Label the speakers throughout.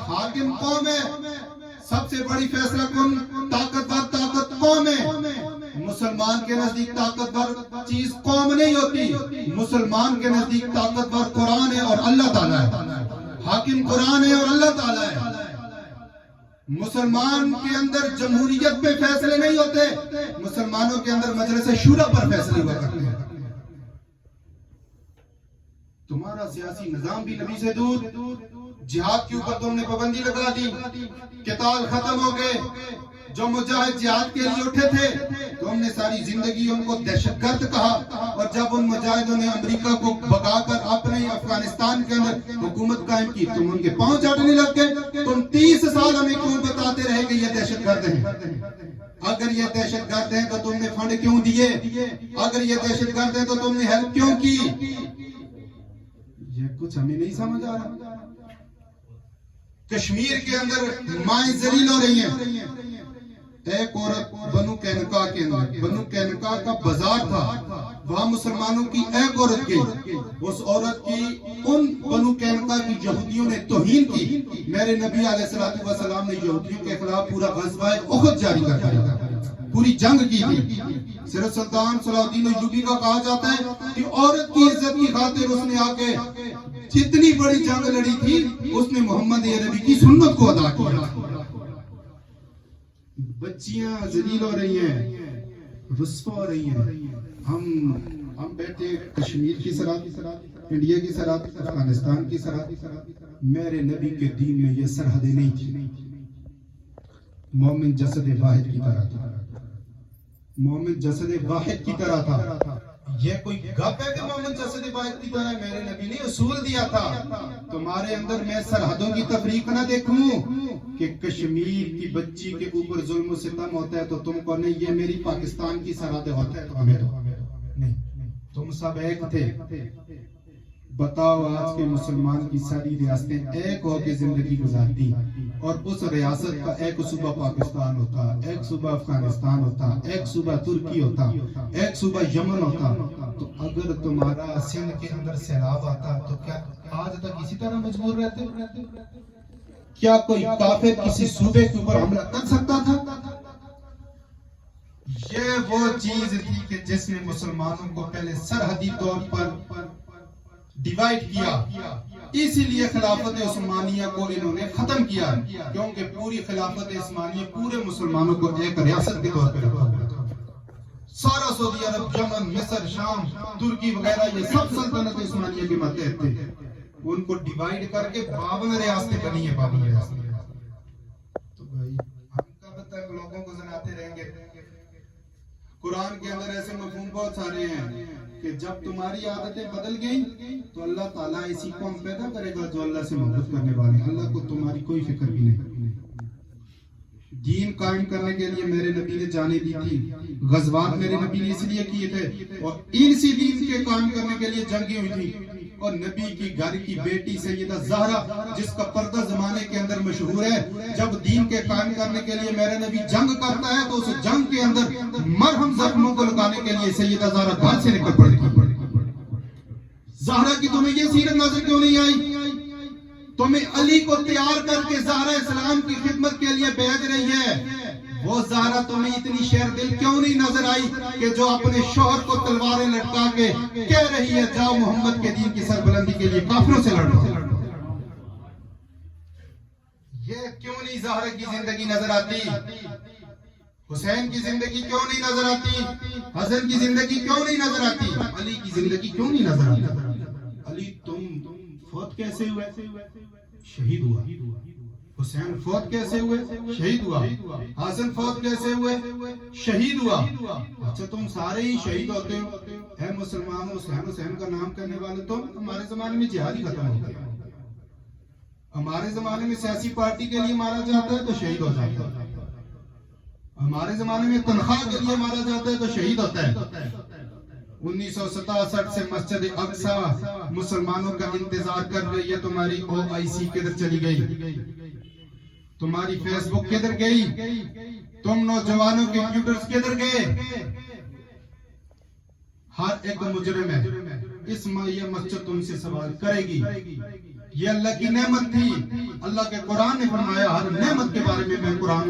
Speaker 1: حاکم قوم ہے، سب سے بڑی فیصلہ کن طاقت قوم ہے. مسلمان کے نزدیک طاقتور چیز قوم نہیں ہوتی، مسلمان کے نزدیک طاقتور قرآن ہے اور اللہ تعالیٰ ہے. حاکم قرآن ہے اور اللہ تعالیٰ ہے. مسلمان کے اندر جمہوریت پہ فیصلے نہیں ہوتے، مسلمانوں کے اندر مجلس شورا پر فیصلے ہوا کرتے ہیں. تمہارا سیاسی نظام بھی نبی سے دور. جہاد کے اوپر تم نے پابندی لگا دی، قتال ختم ہو گئے. جو مجاہد جہاد کے لیے اٹھے تھے تو ہم نے ساری زندگی ان کو دہشت گرد کہا، اور جب ان مجاہدوں نے امریکہ کو بھگا کر اپنے افغانستان کے اندر حکومت قائم کی، تم ان کے پاؤں چاٹنے لگ گئے. تم 30 سال ہمیں کیوں بتاتے رہے کہ یہ دہشت گرد ہیں؟ اگر یہ دہشت گرد ہیں تو تم نے فنڈ کیوں دیے؟ اگر یہ دہشت گرد ہیں تو تم نے ہیلپ کیوں کی؟ یہ کچھ ہمیں نہیں سمجھ آ رہا. کشمیر کے اندر مائیں ذلیل ہو رہی ہیں. ایک عورت بنو کینکا کے اندر، بنو کینکا کا بازار تھا، وہاں مسلمانوں کی ایک عورت گئی. اس عورت کی ان بنو کینکا کی یہودیوں نے توہین کی. میرے نبی علیہ الصلوۃ والسلام نے یہودیوں کے خلاف پورا غزوہ احد جاری کر دیا، پوری جنگ کی تھی. صرف سلطان صلاح الدین ایوبی کا کہا جاتا ہے کہ عورت کی عزت کی خاطر اس نے آ کے جتنی بڑی جنگ لڑی تھی اس نے محمد عربی کی سنت کو ادا کیا. بچیاں ذلیل ہو رہی ہیں، رسوا ہو رہی ہیں. ہم بیٹھے کشمیر کی سرحد، انڈیا کی سرحد، افغانستان کی سرحد. میرے نبی کے دین میں یہ سرحدیں نہیں تھی. مومن جسد واحد کی طرح تھا، مومن جسد واحد کی طرح تھا. یہ کوئی گپ ہے کہ مومن جسد واحد کی طرح؟ میرے نبی نے اصول دیا تھا. تمہارے اندر میں سرحدوں کی تفریق نہ دیکھوں کہ کشمیر کی بچی کے اوپر ظلم و ستم ہوتا ہے تو تم کو نہیں، یہ میری پاکستان کی سرحد ہوتا ہے تو ہمیں نہیں. تم سب ایک تھے. بتاؤ آج کے مسلمان کی ساری ریاستیں ایک ہو کے زندگی گزارتی، اور اس ریاست کا ایک صوبہ پاکستان ہوتا، ایک صوبہ افغانستان ہوتا، ایک صوبہ ترکی ہوتا، ایک صوبہ یمن ہوتا. تو اگر تمہارا سندھ کے اندر سیلاب آتا تو کیا آج تک اسی طرح مجبور رہتے؟ کیا کوئی کافر کسی صوبے کے اوپر حملہ کر سکتا تھا؟ یہ وہ چیز تھی کہ جس نے مسلمانوں کو پہلے سرحدی طور پر ڈیوائیڈ کیا. اسی لیے خلافت عثمانیہ کو انہوں نے ختم کیا، کیونکہ پوری خلافت عثمانیہ پورے مسلمانوں کو ایک ریاست کے طور پر رکھا ہوا تھا. سارا سعودی عرب، یمن، مصر، شام، ترکی وغیرہ یہ سب سلطنت عثمانیہ کے ماتحت تھے. ان کو ڈیوائیڈ کر کے 52 ریاستیں بنی ہیں. 52 ریاستیں. تو بھائی ہم کب تک لوگوں کو سناتے رہیں گے؟ قرآن کے اندر ایسے مفہوم بہت سارے ہیں کہ جب تمہاری عادتیں بدل گئیں تو اللہ تعالیٰ ایسی قوم پیدا کرے گا جو اللہ سے محبت کرنے والے. اللہ کو تمہاری کوئی فکر بھی نہیں. دین قائم کرنے کے لیے میرے نبی نے جانیں دی تھی، غزوات میرے نبی نے اس لیے کیے تھے، اور اسی دین کے قائم کرنے کے لیے جنگیں ہوئی تھی. اور نبی کی گھر کی بیٹی سیدہ زہرا جس کا پردہ زمانے کے اندر مشہور ہے، جب دین کے قائم کرنے کے لیے میرا نبی جنگ کرتا ہے تو اس جنگ کے اندر مرہم زخموں کو لگانے کے لیے سیدہ زہرا گھر سے نکل پڑتی. زہرا کی تمہیں یہ سیرت نظر کیوں نہیں آئی؟ تمہیں علی کو تیار کر کے زہرا اسلام کی خدمت کے لیے بھیج رہی ہے. وہ زہرا تمہیں اتنی شیر دل کیوں نہیں نظر آئی کہ جو اپنے شوہر کو تلواریں لٹکا کے کہہ رہی ہے جاؤ محمد کے دین کی سربلندی کے لیے کافروں سے لڑو؟ یہ کیوں نہیں زہرا کی زندگی نظر آتی؟ حسین کی زندگی کیوں نہیں نظر آتی؟ حسن کی زندگی کیوں نہیں نظر آتی؟ علی کی زندگی کیوں نہیں نظر آتی؟ علی تم فوت کیسے ہوئے؟ شہید ہوا. حسین فوت کیسے ہوئے؟ شہید ہوا. حسن فوت کیسے ہوئے؟ شہید ہوا. اچھا تم سارے ہی شہید ہوتے ہو. اے مسلمانوں، حسین کا نام کرنے والے تم، ہمارے زمانے میں جہاد ہی ختم ہو گیا. ہمارے زمانے میں سیاسی پارٹی کے لیے مارا جاتا ہے تو شہید ہو جاتا ہے. ہمارے زمانے میں تنخواہ کے لیے مارا جاتا ہے تو شہید ہوتا ہے. 1967 سے مسجد اقصی مسلمانوں کا انتظار کر رہی ہے. تمہاری OIC کدھر چلی گئی؟ تمہاری فیس بک کدھر گئی؟ تم نوجوانوں کے کمپیوٹرز کدھر گئے؟ ہر ایک مجرم ہے. اس یہ مسجد تم سے سوال کرے گی یہ اللہ کی نعمت تھی. اللہ کے قرآن نے فرمایا ہر نعمت کے بارے میں قرآن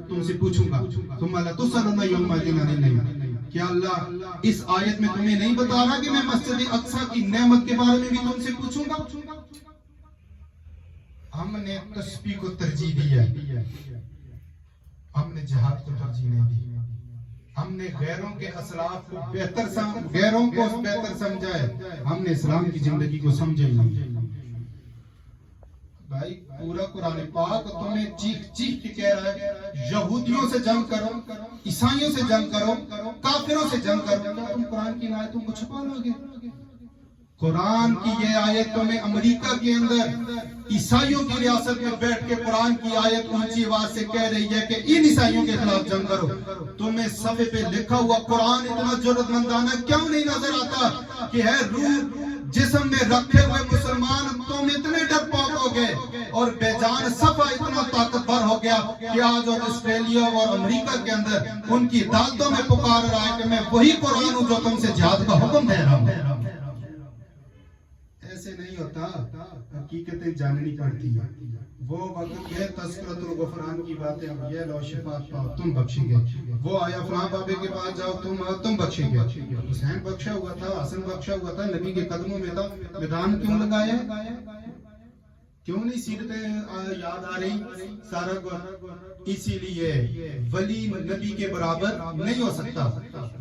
Speaker 1: تم سے پوچھوں گا. ثم لتسألن یومئذ عن النعیم. کیا اللہ اس آیت میں تمہیں نہیں بتا رہا کہ میں مسجد اقصی کی نعمت کے بارے میں بھی تم سے پوچھوں گا؟ ہم نے تسبیح کو ترجیح دی ہے، ہم نے جہاد کو ترجیح نہیں دی. ہم نے غیروں کے اسلاف کو غیروں کو بہتر سمجھا ہے، ہم نے اسلام کی زندگی کو سمجھا ہی نہیں. بھائی پورا قرآن پاک تمہیں چیخ چیخ کے کہہ رہا ہے یہودیوں سے جنگ کرو، عیسائیوں سے جنگ کرو، کافروں سے جنگ کرو. کیا تم قرآن کی آیتوں کو چھپا لو گے؟ قرآن کی یہ آیت تمہیں امریکہ کے اندر عیسائیوں کی ریاست میں بیٹھ کے قرآن کی آیت اونچی آواز سے کہہ رہی ہے کہ ان عیسائیوں کے خلاف جنگ کرو. تمہیں صفحے پہ لکھا ہوا قرآن اتنا جرأت مندانہ کیوں نہیں نظر آتا کہ ہے روح جسم میں رکھے ہوئے مسلمان تم اتنے ڈرپوک ہو گئے اور بے جان صفحہ اتنا طاقتور ہو گیا کہ آج اور آسٹریلیا اور امریکہ کے اندر ان کی عدالتوں میں پکار رہا ہے کہ میں وہی قرآن ہوں جو تم سے جہاد کا حکم دے رہا ہوں. ایسے نہیں ہوتا، حقیقتیں جاننی پڑتی ہیں. وہ وقت ہے تذکرۃ الغفران کی باتیں، اب یہ لو شفاعت پاؤ تم بخشیں گے. وہ آیا فلاں بابے کے پاس جاؤ تم بخشیں گے. حسین بخشا ہوا تھا، حسن بخشا ہوا تھا، نبی کے قدموں میں تھا. میدان کیوں لگایا؟ کیوں نہیں سیرتیں یاد آ رہی سارا کچھ؟ اسی لیے ولی نبی کے برابر نہیں ہو سکتا.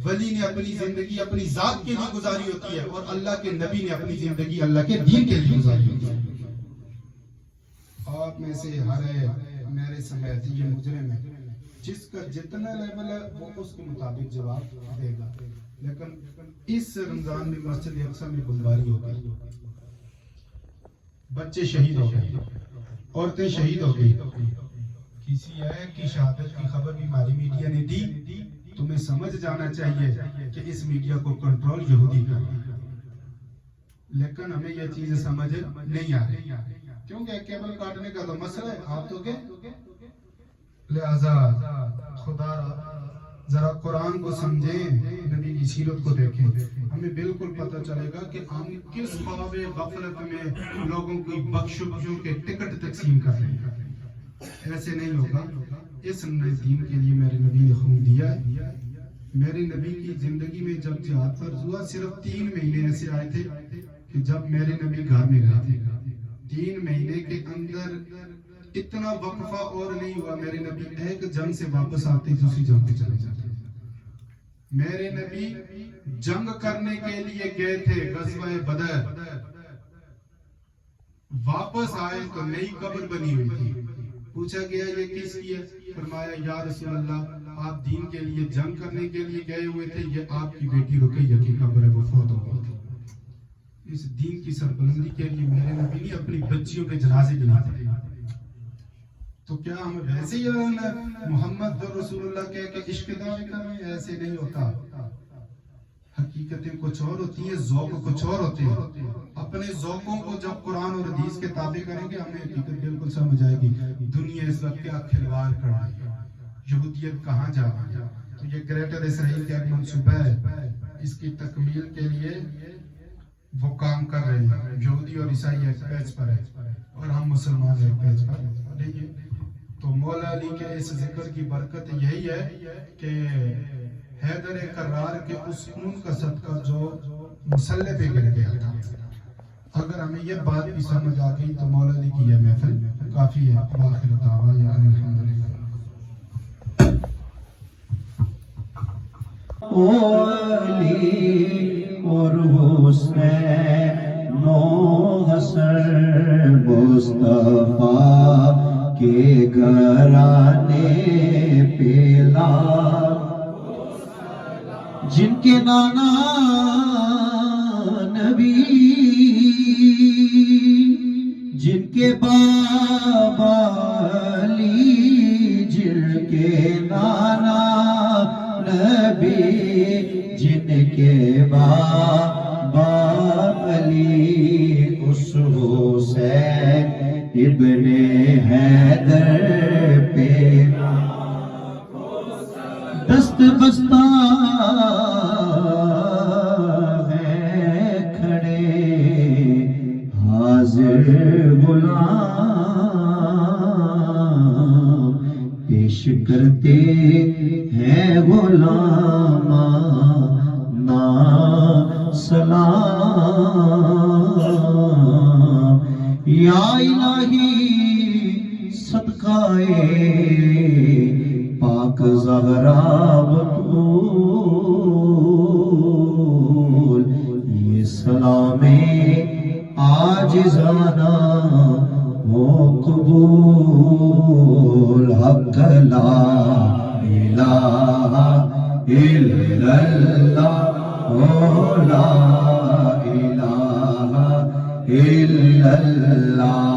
Speaker 1: ولی نے اپنی زندگی اپنی ذات کے لیے گزاری ہوتی ہے اور اللہ کے نبی نے اپنی زندگی اللہ کے دین کے لیے گزاری ہوتی ہے. آپ میں سے ہر میرے سمیت یہ مجرم ہے، جس کا جتنا لیول ہے وہ اس کے مطابق جواب دے گا. لیکن اس رمضان میں مسجد اقصی میں بمباری ہو گئی، بچے شہید ہو گئے، عورتیں شہید ہو گئی. کسی ایک کی شہادت کی خبر بھی ہماری میڈیا نے دی. تمہیں سمجھ جانا چاہیے کہ اس میڈیا کو کنٹرول یہودی کر رہا ہے. لیکن ہمیں یہ چیز سمجھ نہیں آ رہی کیونکہ کیبل کاٹنے کا تو مسئلہ ہے. آپ تو کہ لہذا خدا ذرا قرآن کو سمجھیں، نبی کی سیرت کو دیکھیں، ہمیں بالکل پتہ چلے گا کہ ہم کس خواب غفلت میں لوگوں کی بخشش کے ٹکٹ تقسیم کر رہے ہیں. ایسے نہیں ہوگا. اس دین کے لیے میرے نبی نے خون دیا ہے. میرے نبی کی زندگی میں جب جہاد فرض ہوا صرف 3 مہینے ایسے آئے تھے کہ جب میرے نبی گھر میں گئے تھے. 3 مہینے کے اندر اتنا وقفہ اور نہیں ہوا. میرے نبی ایک جنگ سے واپس آتے دوسری جنگ پہ چلے جاتے. میرے نبی جنگ کرنے کے لیے گئے تھے غزوہ بدر، واپس آئے تو نئی قبر بنی ہوئی تھی. پوچھا گیا یہ کس کی ہے؟ فرمایا یا رسول اللہ آپ دین کے لیے جنگ کرنے کے لیے گئے ہوئے تھے، یہ آپ کی بیٹی رقیہ کی قبر ہے، وہ فوت ہو گئی تھی. اس دین کی سربلندی کے لیے میرے نبی نے اپنی بچیوں کے جنازے گنائے. تو کیا ہم ویسے ہی محمد رسول اللہ کہہ کے عشق دعوے کر رہے ہیں؟ ایسے نہیں ہوتا. حقیقتیں کچھ اور ہوتی ہیں، ذوق کچھ اور ہوتے ہیں. اپنے ذوقوں کو جب قرآن اور حدیث کے تابع کریں گے ہمیں حقیقت بالکل سمجھ آئے گی. دنیا اس وقت کیا کھلواڑ کر رہی ہے، یہودیت کہاں جا رہی ہے. تو یہ گریٹر اسرائیل کا ایک منصوبہ ہے، اس کی تکمیل کے لیے وہ کام کر رہے ہیں. یہودی اور عیسائی ایک پیج پر ہے اور ہم مسلمان ایک پیج پر ہیں. تو مولا علی کے اس ذکر کی برکت یہی ہے کہ حیدر کرار کے اس خون کا صدقہ جو مسلح پہ گر گیا تھا، اگر ہمیں یہ بات بھی سمجھ آ گئی تو مولا علی کی یہ محفل کافی ہے. آخر دعوانا الحمدللہ.
Speaker 2: او علی اور حسین و حسن مصطفیٰ کے گھرانے پیلا، جن کے نانا نبی، جن کے بابا علی، جن کے نانا نبی، جن کے بابا علی، اس حسین ابن حیدر پہ دست بستہ ہیں کھڑے، حاضر کرتے ہیں غلام نا سلام یا الہی صدقہ پاک زہرا بطول یہ سلام عاجزانہ ہو قبول حق لا الہ الا اللہ لا الہ الا اللہ